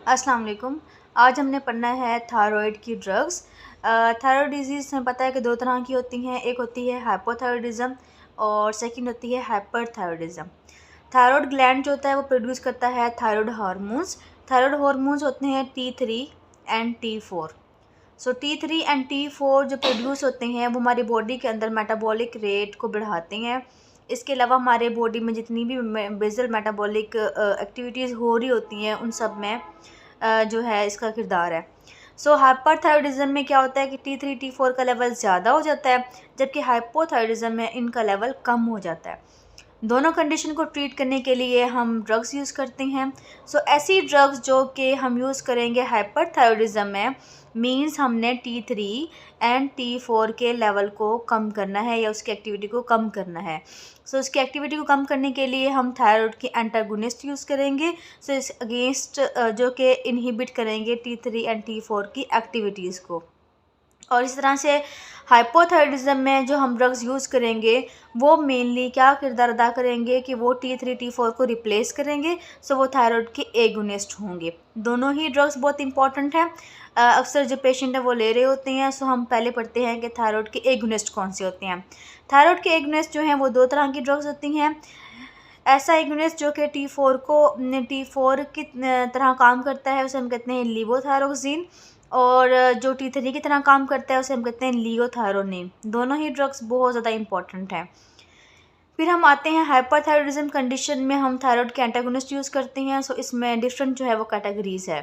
अस्सलाम वालेकुम। आज हमने पढ़ना है थायराइड की ड्रग्स। थायराइड डिजीज़ हमें पता है कि दो तरह की होती हैं, एक होती है हाइपोथायराइडिज्म और सेकंड होती है हाइपरथायराइडिज्म। थायराइड ग्लैंड जो होता है वो प्रोड्यूस करता है थायराइड हार्मोन्स। थायराइड हार्मोन्स होते हैं T3 and T4। So T3 and T4 जो प्रोड्यूस होते हैं वो हमारी बॉडी के अंदर मेटाबॉलिक रेट को बढ़ाते हैं। इसके अलावा हमारे बॉडी में जितनी भी बेसल मेटाबॉलिक एक्टिविटीज़ हो रही होती हैं उन सब में जो है इसका किरदार है। सो हाइपरथायराइडिज्म में क्या होता है कि T3 T4 का लेवल ज़्यादा हो जाता है, जबकि हाइपोथायराइडिज्म में इनका लेवल कम हो जाता है। दोनों कंडीशन को ट्रीट करने के लिए हम ड्रग्स यूज़ करते हैं। सो ऐसी ड्रग्स जो कि हम यूज़ करेंगे हाइपरथायराइडिज्म में, मींस हमने T3 एंड T4 के लेवल को कम करना है या उसकी एक्टिविटी को कम करना है। सो उसकी एक्टिविटी को कम करने के लिए हम थायराइड की एंटागोनिस्ट यूज़ करेंगे, सो इस अगेंस्ट जो कि इनहिबिट करेंगे T3 एंड T4 की एक्टिविटीज़ को। और इस तरह से हाइपोथायराइडिज्म में जो हम ड्रग्स यूज़ करेंगे वो मेनली क्या किरदार अदा करेंगे कि वो T3 T4 को रिप्लेस करेंगे। सो वो थायराइड के एगोनिस्ट होंगे। दोनों ही ड्रग्स बहुत इंपॉर्टेंट हैं। अक्सर जो पेशेंट है वो ले रहे होते हैं। सो हम पहले पढ़ते हैं कि थायराइड के एगोनिस्ट कौन से होते हैं। थायराइड के एगोनिस्ट जो हैं वो दो तरह की ड्रग्स होती हैं। ऐसा एगोनिस्ट जो कि T4 की तरह काम करता है उसे हम कहते हैं लीवोथायरोक्सिन, और जो T3 की तरह काम करता है उसे हम कहते हैं लियोथायरोनिन। दोनों ही ड्रग्स बहुत ज़्यादा इंपॉर्टेंट हैं। फिर हम आते हैं हाइपरथायराइडिज्म कंडीशन में हम थायराइड के एंटागोनिस्ट यूज़ करते हैं। सो इसमें डिफरेंट जो है वो कैटेगरीज है।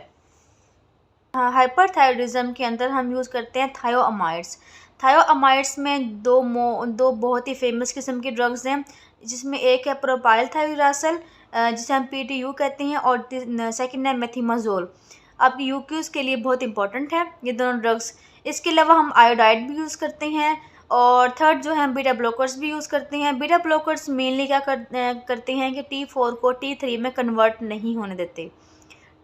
हाइपरथायराइडिज्म के अंदर हम यूज़ करते हैं थायोअमाइड्स। थायोअमाइड्स में दो बहुत ही फेमस किस्म की ड्रग्स हैं, जिसमें एक है प्रोपाइल थायोरासल जिसे हम PTU कहते हैं, और सेकंड है मेथिमाजोल। आपकी यूक्यूज़ के लिए बहुत इंपॉर्टेंट है ये दोनों ड्रग्स। इसके अलावा हम आयोडाइड भी यूज़ करते हैं, और थर्ड जो है हम बीटा ब्लॉकर्स भी यूज़ करते हैं। बीटा ब्लॉकर्स मेनली क्या करते हैं कि T4 को T3 में कन्वर्ट नहीं होने देते।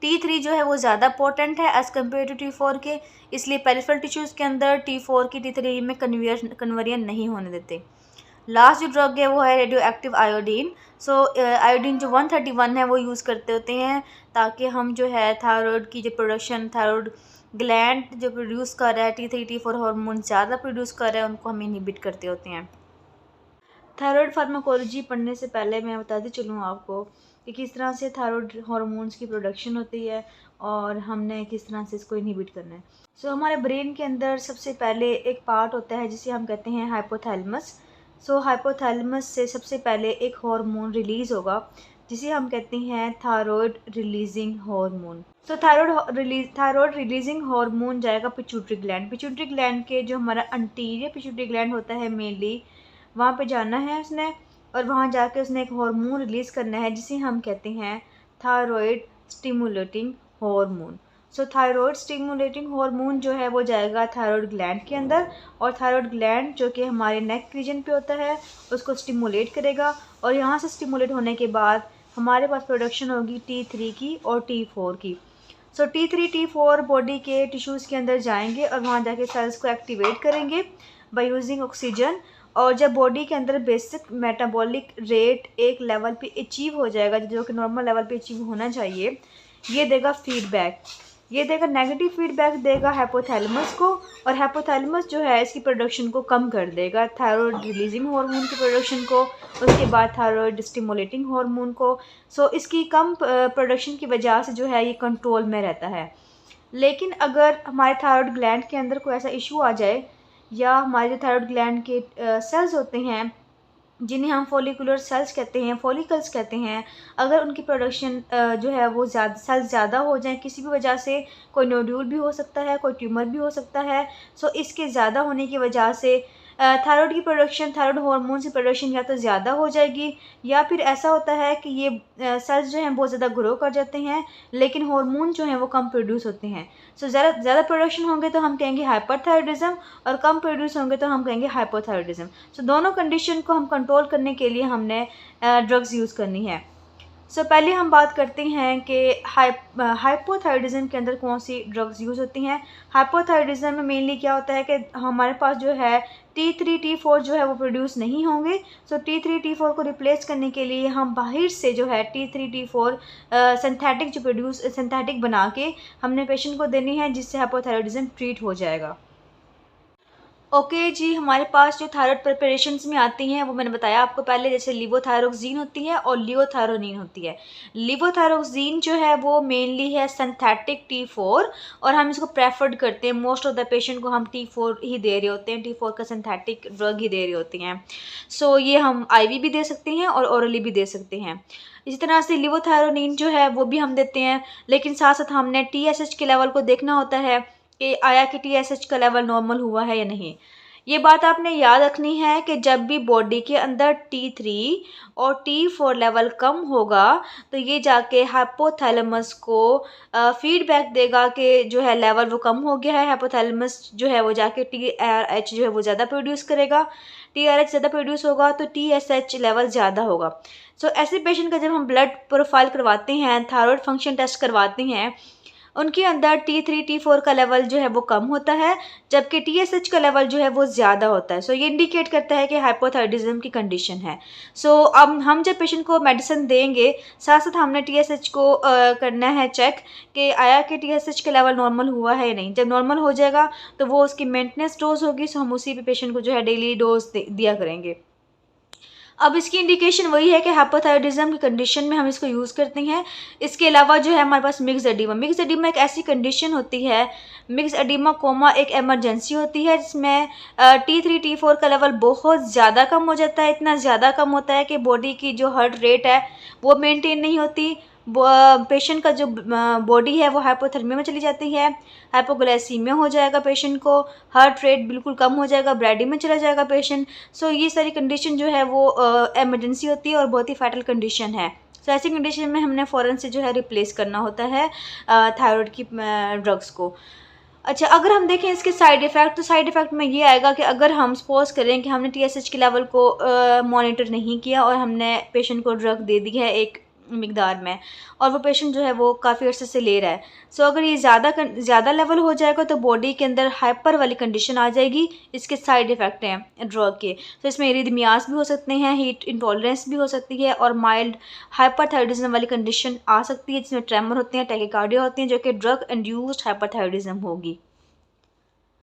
T3 जो है वो ज़्यादा पोटेंट है एज़ कम्पेयर टू T4 के, इसलिए पेरिफेरल टिश्यूज़ के अंदर T4 की T3 में कन्वर्जन नहीं होने देते। लास्ट जो ड्रग है वो है रेडियो एक्टिव आयोडीन। सो आयोडीन जो 131 है वो यूज़ करते होते हैं ताकि हम जो है थायराइड की जो प्रोडक्शन, थायराइड ग्लैंड जो प्रोड्यूस कर रहा है T3 T4 हार्मोन ज़्यादा प्रोड्यूस कर रहा है, उनको हम इनहिबिट करते होते हैं। थायराइड फार्माकोलॉजी पढ़ने से पहले मैं बताती चलूँ आपको कि किस तरह से थायराइड हार्मोन्स की प्रोडक्शन होती है और हमने किस तरह से इसको इनहिबिट करना है। सो हमारे ब्रेन के अंदर सबसे पहले एक पार्ट होता है जिसे हम कहते हैं हाइपोथैलेमस। सो हाइपोथैलेमस से सबसे पहले एक हार्मोन रिलीज़ होगा जिसे हम कहते हैं थायराइड रिलीजिंग हार्मोन। तो थायराइड रिलीजिंग हार्मोन जाएगा पिट्यूटरी ग्लैंड। पिट्यूटरी ग्लैंड के जो हमारा अंटीरियर पिट्यूटरी ग्लैंड होता है मेनली, वहाँ पे जाना है उसने, और वहाँ जाके उसने एक हार्मोन रिलीज़ करना है जिसे हम कहते हैं थायराइड स्टिमुलेटिंग हार्मोन। सो थायराइड स्टिमुलेटिंग हार्मोन जो है वो जाएगा थायराइड ग्लैंड के अंदर, और थायराइड ग्लैंड जो कि हमारे नेक रीजन पे होता है उसको स्टिमुलेट करेगा, और यहाँ से स्टिमुलेट होने के बाद हमारे पास प्रोडक्शन होगी T3 की और T4 की। सो T3 T4 बॉडी के टिश्यूज़ के अंदर जाएंगे और वहाँ जाके सेल्स को एक्टिवेट करेंगे बाय यूजिंग ऑक्सीजन। और जब बॉडी के अंदर बेसिक मेटाबॉलिक रेट एक लेवल पे अचीव हो जाएगा, जो कि नॉर्मल लेवल पे अचीव होना चाहिए, ये देगा फीडबैक, ये देगा नेगेटिव फीडबैक देगा हाइपोथैलेमस को, और हाइपोथैलेमस जो है इसकी प्रोडक्शन को कम कर देगा, थायराइड रिलीजिंग हार्मोन की प्रोडक्शन को, उसके बाद थायराइड स्टिमुलेटिंग हार्मोन को। सो इसकी कम प्रोडक्शन की वजह से जो है ये कंट्रोल में रहता है। लेकिन अगर हमारे थायराइड ग्लैंड के अंदर कोई ऐसा इशू आ जाए, या हमारे जो थायराइड ग्लैंड के सेल्स होते हैं जिन्हें हम फॉलिकुलर सेल्स कहते हैं, फॉलिकल्स कहते हैं, अगर उनकी प्रोडक्शन जो है वो सेल्स ज़्यादा हो जाए किसी भी वजह से, कोई नोड्यूल भी हो सकता है, कोई ट्यूमर भी हो सकता है। सो इसके ज़्यादा होने की वजह से थायराइड की प्रोडक्शन, थायराइड हार्मोन की प्रोडक्शन या तो ज़्यादा हो जाएगी, या फिर ऐसा होता है कि ये सेल्स जो हैं बहुत ज़्यादा ग्रो कर जाते हैं लेकिन हार्मोन जो हैं वो कम प्रोड्यूस होते हैं। सो ज़्यादा प्रोडक्शन होंगे तो हम कहेंगे हाइपरथायराइडिज्म, और कम प्रोड्यूस होंगे तो हम कहेंगे हाइपोथायराइडिज्म। सो दोनों कंडीशन को हम कंट्रोल करने के लिए हमने ड्रग्स यूज़ करनी है। सो पहले हम बात करते हैं कि हाइपोथायरॉयडिज्म के अंदर कौन सी ड्रग्स यूज़ होती हैं। हाइपोथायरॉयडिज्म में मेनली क्या होता है कि हमारे पास जो है T3 T4 जो है वो प्रोड्यूस नहीं होंगे। सो T3 T4 को रिप्लेस करने के लिए हम बाहर से जो है T3 T4 सिंथेटिक बना के हमने पेशेंट को देनी है, जिससे हाइपोथायरॉयडिज्म ट्रीट हो जाएगा। ओके जी, हमारे पास जो थायराइड प्रिपरेशंस में आती हैं वो मैंने बताया आपको पहले, जैसे लिवोथायरोक्सिन होती है और लियोथायरोनिन होती है। लिवोथायरोक्सिन जो है वो मेनली है सिंथेटिक T4 और हम इसको प्रेफर्ड करते हैं। मोस्ट ऑफ द पेशेंट को हम T4 ही दे रहे होते हैं, T4 का सिंथेटिक ड्रग ही दे रहे होते हैं। सो ये हम IV भी दे सकते हैं और ओरली भी दे सकते हैं। इसी तरह से लिवोथायरोनिन जो है वो भी हम देते हैं, लेकिन साथ साथ हमने TSH के लेवल को देखना होता है कि आया कि TSH का लेवल नॉर्मल हुआ है या नहीं। ये बात आपने याद रखनी है कि जब भी बॉडी के अंदर T3 और T4 लेवल कम होगा तो ये जाके हाइपोथैलेमस को फीडबैक देगा कि जो है लेवल वो कम हो गया है। हाइपोथैलेमस जो है वो जाके TRH जो है वो ज़्यादा प्रोड्यूस करेगा। TRH ज़्यादा प्रोड्यूस होगा तो TSH लेवल ज़्यादा होगा। सो ऐसे पेशेंट का जब हम ब्लड प्रोफाइल करवाते हैं, थायराइड फंक्शन टेस्ट करवाते हैं, उनके अंदर T3 T4 का लेवल जो है वो कम होता है, जबकि TSH का लेवल जो है वो ज़्यादा होता है। सो ये इंडिकेट करता है कि हाइपोथायरॉयडिज्म की कंडीशन है। सो अब हम जब पेशेंट को मेडिसिन देंगे, साथ साथ हमने TSH को करना है चेक कि आया कि TSH का लेवल नॉर्मल हुआ है या नहीं। जब नॉर्मल हो जाएगा तो वो उसकी मेंटेनेंस डोज होगी, सो हम उसी पे पेशेंट को जो है डेली डोज दिया करेंगे। अब इसकी इंडिकेशन वही है कि हाइपोथायरॉयडिज्म की कंडीशन में हम इसको यूज़ करते हैं। इसके अलावा जो है हमारे पास मिक्स्ड एडिमा एक ऐसी कंडीशन होती है, मिक्स्ड एडिमा कोमा एक इमरजेंसी होती है जिसमें T3 T4 का लेवल बहुत ज़्यादा कम हो जाता है। इतना ज़्यादा कम होता है कि बॉडी की जो हार्ट रेट है वो मेंटेन नहीं होती। पेशेंट का जो बॉडी है वो हाइपोथर्मिया में चली जाती है, हाइपोग्लाइसीमिया हो जाएगा पेशेंट को, हार्ट रेट बिल्कुल कम हो जाएगा, ब्रेडी में चला जाएगा पेशेंट। सो ये सारी कंडीशन जो है वो इमरजेंसी होती है और बहुत ही फैटल कंडीशन है। सो ऐसी कंडीशन में हमने फ़ौरन से जो है रिप्लेस करना होता है थायराइड की ड्रग्स को। अच्छा, अगर हम देखें इसके साइड इफ़ेक्ट, तो साइड इफ़ेक्ट में ये आएगा कि अगर हम सपोज करें कि हमने TSH के लेवल को मॉनिटर नहीं किया और हमने पेशेंट को ड्रग दे दी है एक मिकदार में, और वो पेशेंट जो है वो काफ़ी अर्से से ले रहा है। सो अगर ये ज़्यादा लेवल हो जाएगा तो बॉडी के अंदर हाइपर वाली कंडीशन आ जाएगी। इसके साइड इफ़ेक्ट हैं ड्रग के। तो इसमें इरिथमियास भी हो सकते हैं, हीट इंटॉलरेंस भी हो सकती है और माइल्ड हाइपरथायरॉयडिज्म वाली कंडीशन आ सकती है जिसमें ट्रेमर होते हैं, टैकीकार्डिया होती हैं, जो कि ड्रग इंड्यूस्ड हाइपरथायरॉयडिज्म होगी।